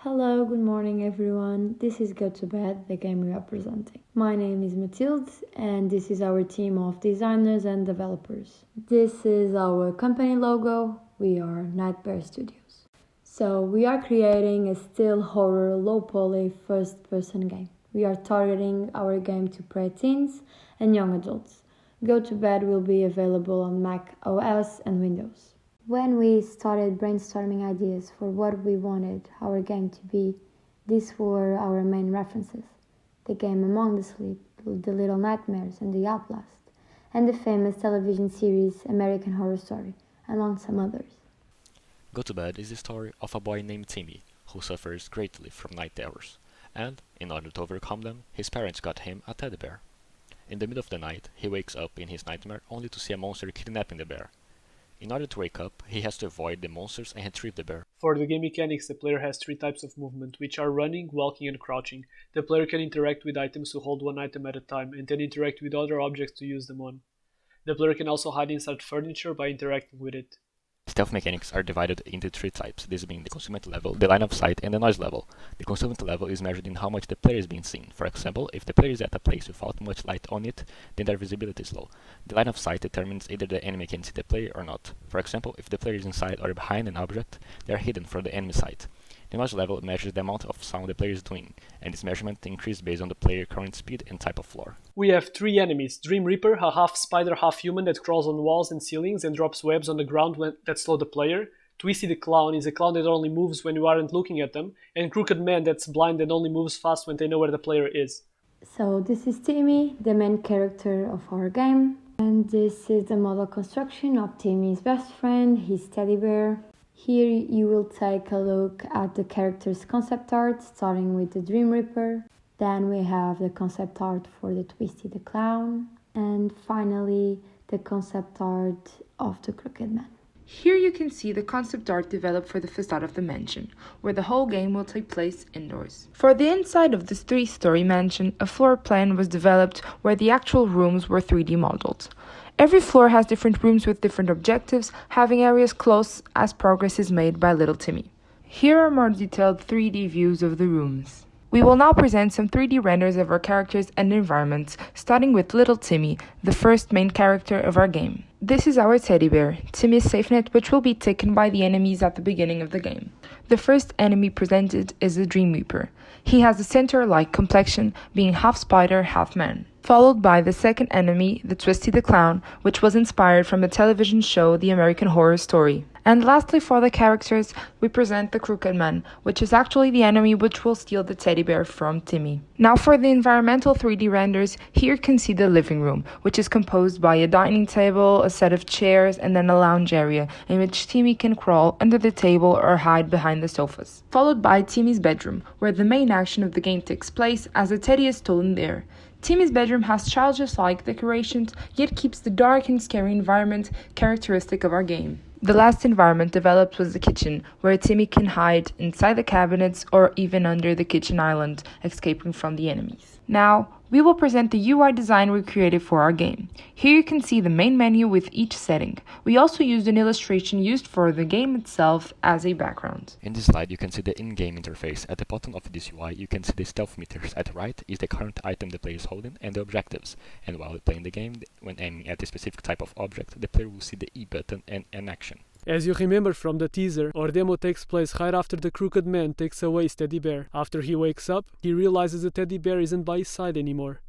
Hello, good morning everyone. This is Go to Bed, the game we are presenting. My name is Matilde and this is our team of designers and developers. This is our company logo. We are Nightmare Studios. So we are creating a still horror low poly first person game. We are targeting our game to preteens and young adults. Go to Bed will be available on Mac OS and Windows. When we started brainstorming ideas for what we wanted our game to be, these were our main references. The game Among the Sleep, The Little Nightmares and The Outlast, and the famous television series American Horror Story, among some others. Go to Bed is the story of a boy named Timmy who suffers greatly from night terrors, and, in order to overcome them, his parents got him a teddy bear. In the middle of the night, he wakes up in his nightmare only to see a monster kidnapping the bear. In order to wake up, he has to avoid the monsters and retrieve the bear. For the game mechanics, the player has three types of movement, which are running, walking, and crouching. The player can interact with items to hold one item at a time, and then interact with other objects to use them on. The player can also hide inside furniture by interacting with it. Stealth mechanics are divided into three types, this being the concealment level, the line of sight, and the noise level. The concealment level is measured in how much the player is being seen. For example, if the player is at a place without much light on it, then their visibility is low. The line of sight determines either the enemy can see the player or not. For example, if the player is inside or behind an object, they are hidden from the enemy sight. The noise level measures the amount of sound the player is doing, and this measurement increases based on the player's current speed and type of floor. We have three enemies: Dream Reaper, a half spider, half human that crawls on walls and ceilings and drops webs on the ground that slow the player. Twisty the Clown is a clown that only moves when you aren't looking at them, and Crooked Man that's blind and only moves fast when they know where the player is. So this is Timmy, the main character of our game, and this is the model construction of Timmy's best friend, his teddy bear. Here you will take a look at the character's concept art, starting with the Dream Reaper. Then we have the concept art for the Twisty the Clown. And finally, the concept art of the Crooked Man. Here you can see the concept art developed for the facade of the mansion, where the whole game will take place indoors. For the inside of this 3-story mansion, a floor plan was developed where the actual rooms were 3D modeled. Every floor has different rooms with different objectives, having areas close as progress is made by little Timmy. Here are more detailed 3D views of the rooms. We will now present some 3D renders of our characters and environments, starting with little Timmy, the first main character of our game. This is our teddy bear, Timmy's safe net, which will be taken by the enemies at the beginning of the game. The first enemy presented is the Dream Reaper. He has a centaur-like complexion, being half spider, half man. Followed by the second enemy, the Twisty the Clown, which was inspired from the television show The American Horror Story. And lastly, for the characters, we present the Crooked Man, which is actually the enemy which will steal the teddy bear from Timmy. Now for the environmental 3D renders, here you can see the living room, which is composed by a dining table, a set of chairs, and then a lounge area, in which Timmy can crawl under the table or hide behind the sofas. Followed by Timmy's bedroom, where the main action of the game takes place as the teddy is stolen there. Timmy's bedroom has childish-like decorations, yet keeps the dark and scary environment characteristic of our game. The last environment developed was the kitchen, where Timmy can hide inside the cabinets or even under the kitchen island, escaping from the enemies. Now, we will present the UI design we created for our game. Here you can see the main menu with each setting. We also used an illustration used for the game itself as a background. In this slide, you can see the in-game interface. At the bottom of this UI, you can see the stealth meters. At the right is the current item the player is holding and the objectives. And while playing the game, when aiming at a specific type of object, the player will see the E button and an action. As you remember from the teaser, our demo takes place right after the Crooked Man takes away his teddy bear. After he wakes up, he realizes the teddy bear isn't by his side anymore.